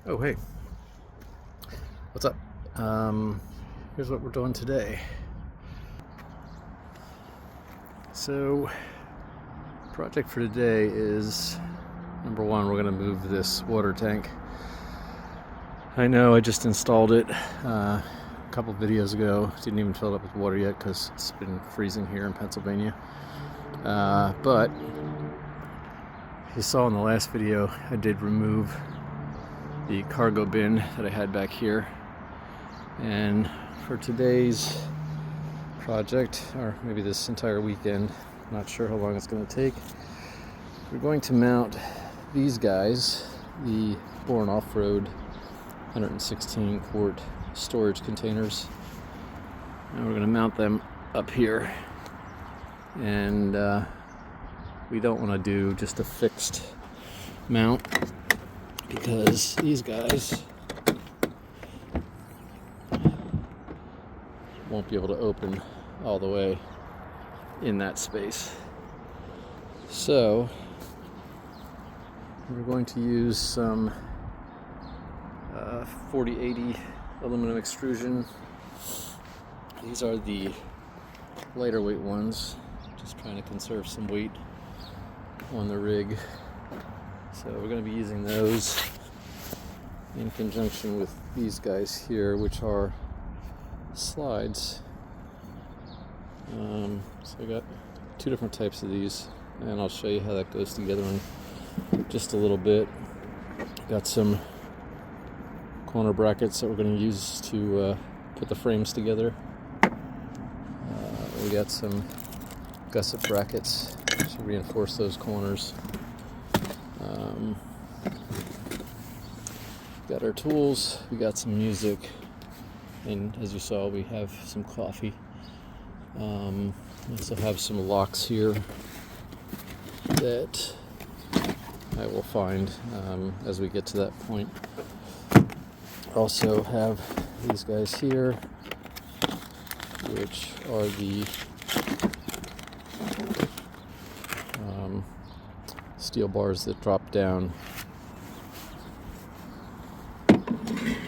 Oh, hey, what's up? Here's what we're doing today. So, project for today is number one, we're going to move this water tank. I know I just installed it a couple videos ago. Didn't even fill it up with water yet because it's been freezing here in Pennsylvania. But you saw in the last video, I did remove the cargo bin that I had back here. And for today's project, or maybe this entire weekend, not sure how long it's going to take, we're going to mount these guys, the Bourne Off-Road 116 quart storage containers, and we're going to mount them up here. And we don't want to do just a fixed mount because these guys won't be able to open all the way in that space. So we're going to use some 4080 aluminum extrusion. These are the lighter weight ones, just trying to conserve some weight on the rig. So we're going to be using those in conjunction with these guys here, which are slides. So I got two different types of these, and I'll show you how that goes together in just a little bit. Got some corner brackets that we're going to use to put the frames together. We got some gusset brackets to reinforce those corners. Got our tools, we got some music, and as you saw, we have some coffee. We also have some locks here that I will find as we get to that point. Also have these guys here, which are the steel bars that drop down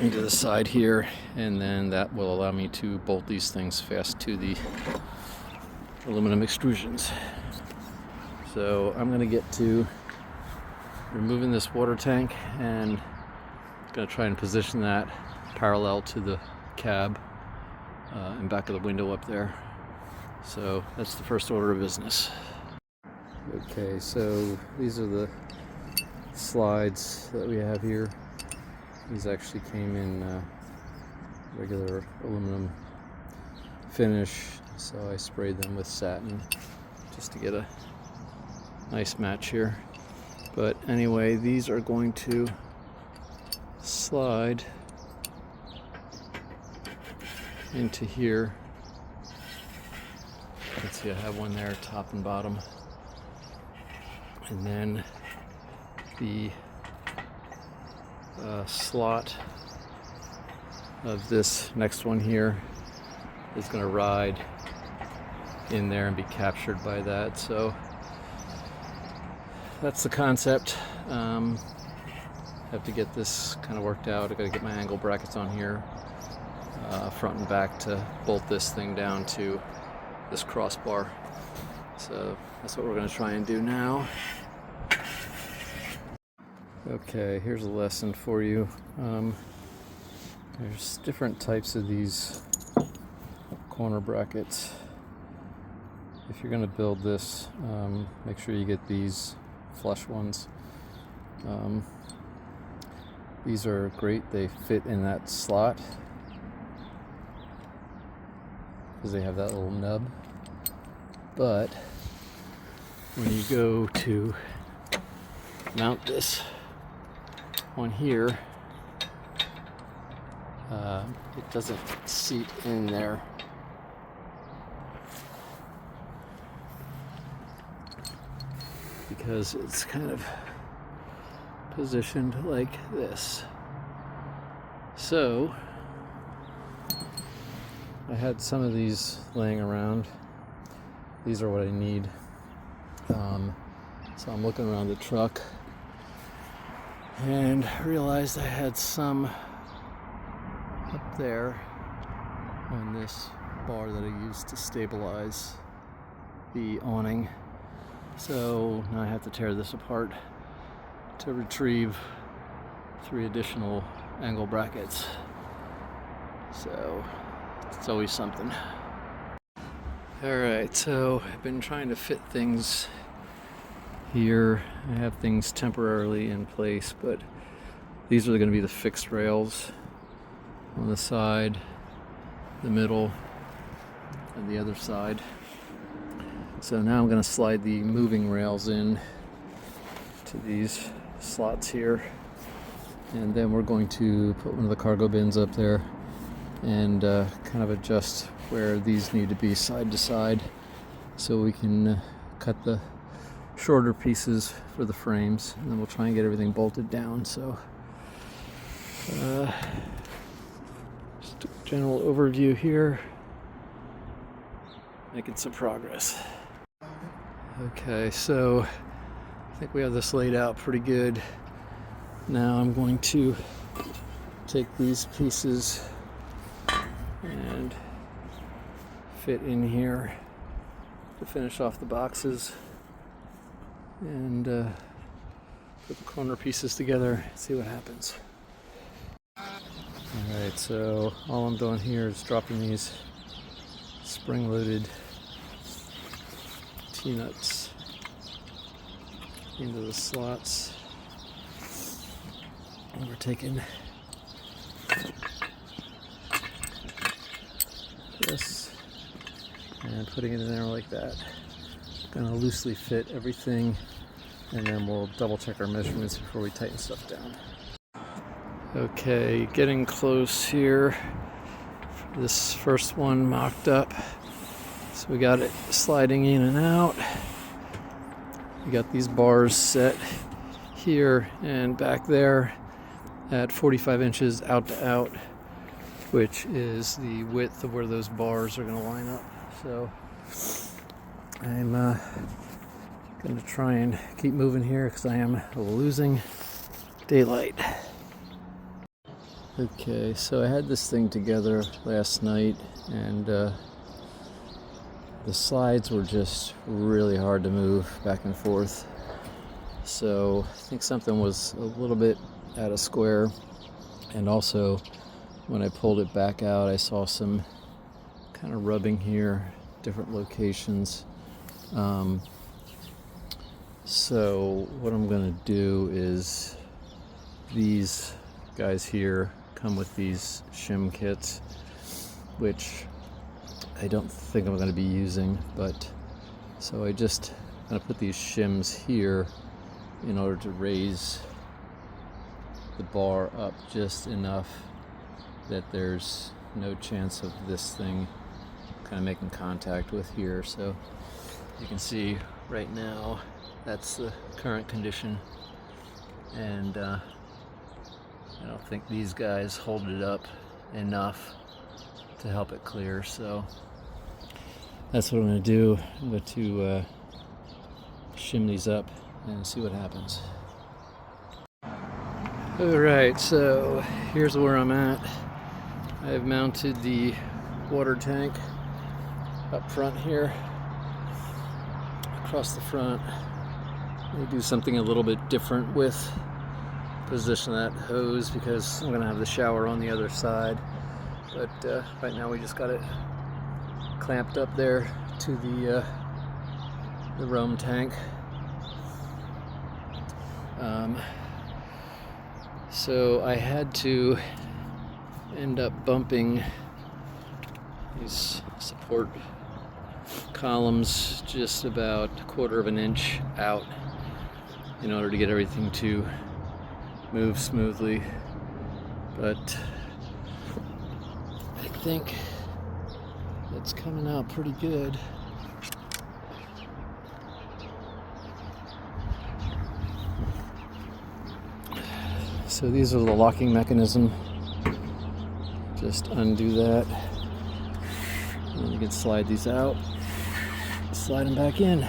into the side here, and then that will allow me to bolt these things fast to the aluminum extrusions. So I'm going to get to removing this water tank and going to try and position that parallel to the cab and back of the window up there. So that's the first order of business. Okay, so these are the slides that we have here. These actually came in regular aluminum finish, so I sprayed them with satin just to get a nice match here. But anyway, these are going to slide into here. You can see I have one there, top and bottom. And then the slot of this next one here is going to ride in there and be captured by that. So that's the concept. Have to get this kind of worked out. I got to get my angle brackets on here, front and back, to bolt this thing down to this crossbar. So that's what we're going to try and do now. Okay, here's a lesson for you. There's different types of these corner brackets. If you're going to build this, make sure you get these flush ones. These are great. They fit in that slot because they have that little nub. But when you go to mount this one here, it doesn't seat in there. Because it's kind of positioned like this. So I had some of these laying around. These are what I need. So I'm looking around the truck and realized I had some up there on this bar that I used to stabilize the awning. So now I have to tear this apart to retrieve 3 additional angle brackets. So it's always something. Alright, so I've been trying to fit things here. I have things temporarily in place, but these are going to be the fixed rails on the side, the middle, and the other side. So now I'm going to slide the moving rails in to these slots here, and then we're going to put one of the cargo bins up there and kind of adjust where these need to be side to side so we can cut the shorter pieces for the frames, and then we'll try and get everything bolted down. So just a general overview here, making some progress. Okay, so I think we have this laid out pretty good. Now I'm going to take these pieces and fit in here to finish off the boxes, and put the corner pieces together, see what happens. Alright, so all I'm doing here is dropping these spring-loaded T-nuts into the slots, and we're taking this and putting it in there like that. Gonna loosely fit everything, and then we'll double check our measurements before we tighten stuff down. Okay, getting close here. This first one mocked up, so we got it sliding in and out. We got these bars set here and back there at 45 inches out to out, which is the width of where those bars are going to line up. So I'm going to try and keep moving here because I am losing daylight. Okay, so I had this thing together last night, and the slides were just really hard to move back and forth. So I think something was a little bit out of square, and also when I pulled it back out, I saw some kind of rubbing here, different locations. So what I'm going to do is, these guys here come with these shim kits, which I don't think I'm going to be using, but so I just going to put these shims here in order to raise the bar up just enough that there's no chance of this thing kind of making contact with here. So you can see right now that's the current condition, and I don't think these guys hold it up enough to help it clear. So that's what I'm going to do. I'm going to shim these up and see what happens. Alright, so here's where I'm at. I've mounted the water tank up front here, across the front. I do something a little bit different with position that hose because I'm going to have the shower on the other side. But right now we just got it clamped up there to the Rome tank. So I had to end up bumping these support columns just about 1/4 of an inch out in order to get everything to move smoothly, but I think it's coming out pretty good. So these are the locking mechanism. Just undo that, and then you can slide these out, slide them back in.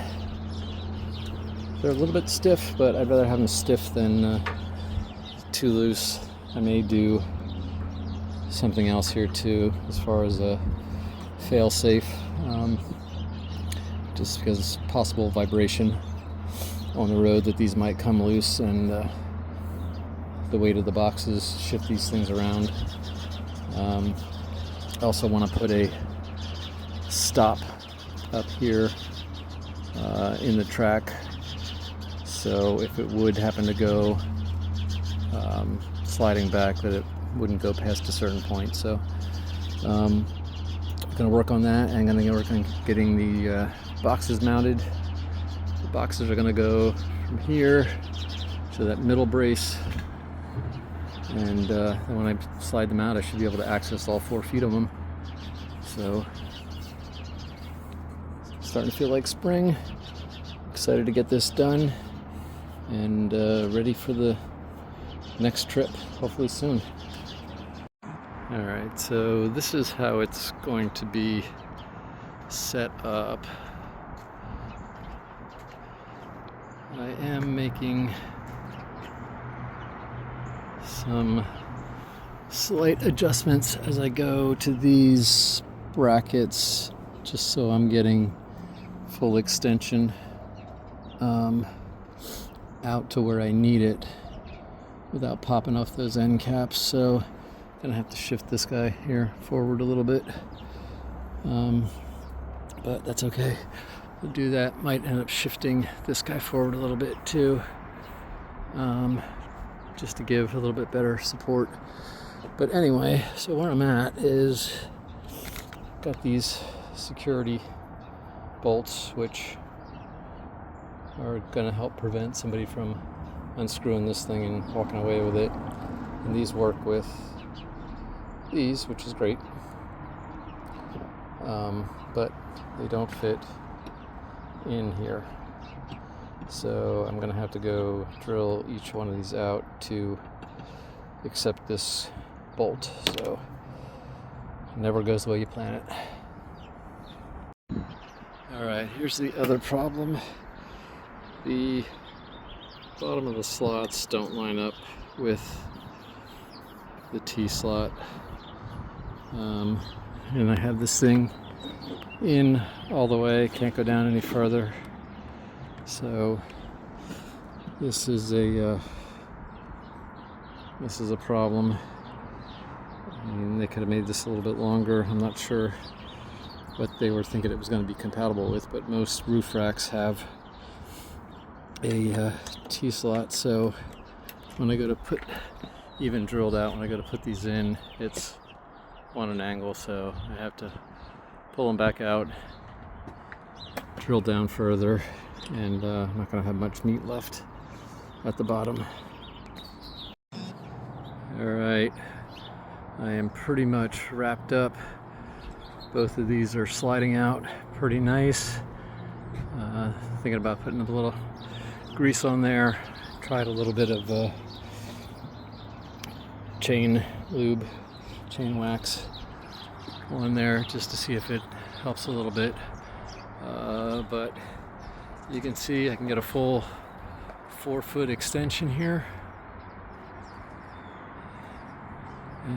They're a little bit stiff, but I'd rather have them stiff than too loose, I may do something else here too, as far as a fail-safe, just because possible vibration on the road that these might come loose, and the weight of the boxes shift these things around. I also want to put a stop up here in the track, so if it would happen to go sliding back, that it wouldn't go past a certain point. So I'm going to work on that, and I'm going to work on getting the boxes mounted. The boxes are going to go from here to that middle brace, and then when I slide them out, I should be able to access all 4 feet of them. So starting to feel like spring. Excited to get this done, and ready for the next trip, hopefully soon. Alright, so this is how it's going to be set up. I am making some slight adjustments as I go to these brackets, just so I'm getting full extension out to where I need it without popping off those end caps. So I'm gonna have to shift this guy here forward a little bit, but that's okay. We'll do that. Might end up shifting this guy forward a little bit too, just to give a little bit better support. But anyway, so where I'm at is got these security bolts, which are going to help prevent somebody from unscrewing this thing and walking away with it. And these work with these, which is great, but they don't fit in here. So I'm going to have to go drill each one of these out to accept this bolt. So it never goes the way you plan it. Alright, here's the other problem. The bottom of the slots don't line up with the T-slot. And I have this thing in all the way, can't go down any further. So this is a problem. I mean, they could have made this a little bit longer. I'm not sure what they were thinking it was going to be compatible with, but most roof racks have a T-slot. So when I go to put, even drilled out, when I go to put these in, it's on an angle, so I have to pull them back out, drill down further, and I'm not going to have much meat left at the bottom. Alright, I am pretty much wrapped up. Both of these are sliding out pretty nice. Thinking about putting a little grease on there. Tried a little bit of chain lube, chain wax on there just to see if it helps a little bit. But you can see I can get a full 4-foot extension here.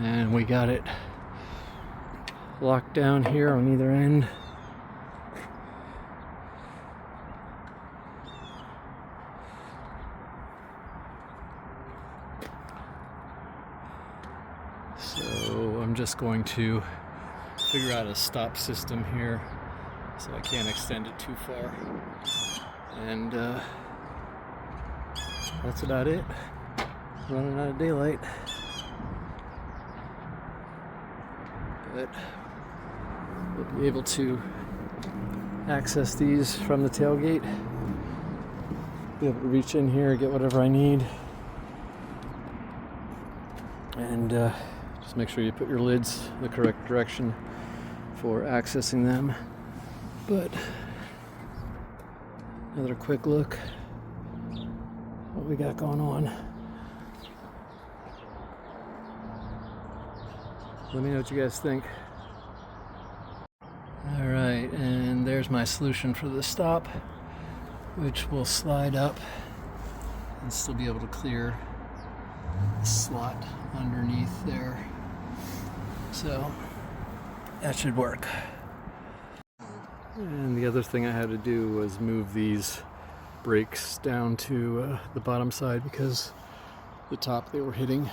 And we got it locked down here on either end. So I'm just going to figure out a stop system here so I can't extend it too far. And that's about it. Running out of daylight. But we'll be able to access these from the tailgate. Be able to reach in here, get whatever I need. And just make sure you put your lids the correct direction for accessing them. But another quick look what we got going on. Let me know what you guys think. Alright, and there's my solution for the stop, which will slide up and still be able to clear slot underneath there. So that should work. And the other thing I had to do was move these brakes down to the bottom side because the top they were hitting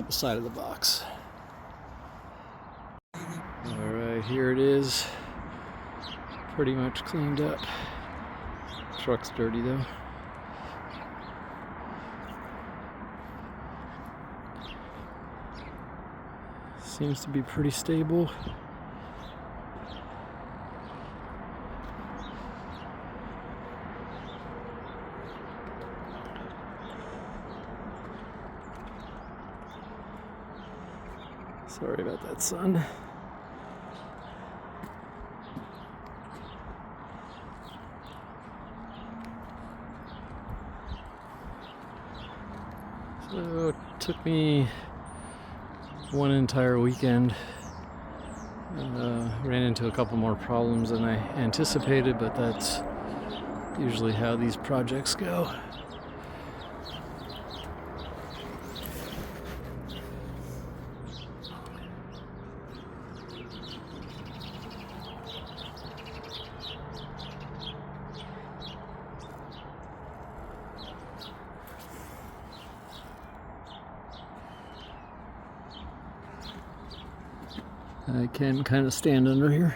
the side of the box. Alright, here it is. Pretty much cleaned up. Truck's dirty though. Seems to be pretty stable. Sorry about that, son. So it took me one entire weekend. Ran into a couple more problems than I anticipated, but that's usually how these projects go. I can kind of stand under here.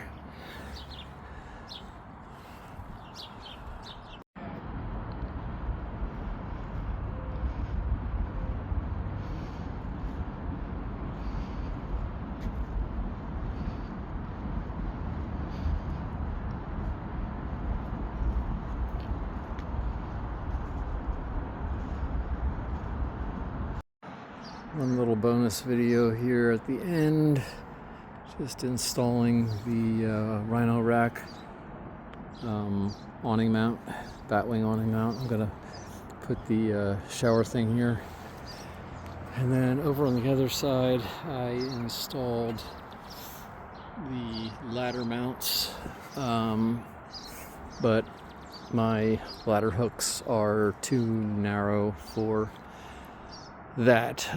One little bonus video here at the end. Just installing the Rhino rack awning mount, batwing awning mount. I'm gonna put the shower thing here. And then over on the other side, I installed the ladder mounts, but my ladder hooks are too narrow for that.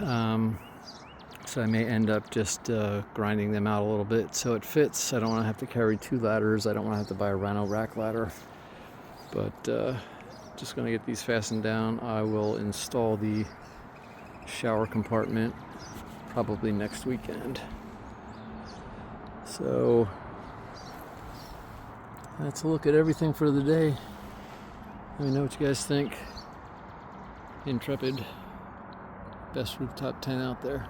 So I may end up just grinding them out a little bit so it fits. I don't want to have to carry two ladders. I don't want to have to buy a Rhino rack ladder. But just going to get these fastened down. I will install the shower compartment probably next weekend. So that's a look at everything for the day. Let me know what you guys think. Intrepid, best rooftop tent out there.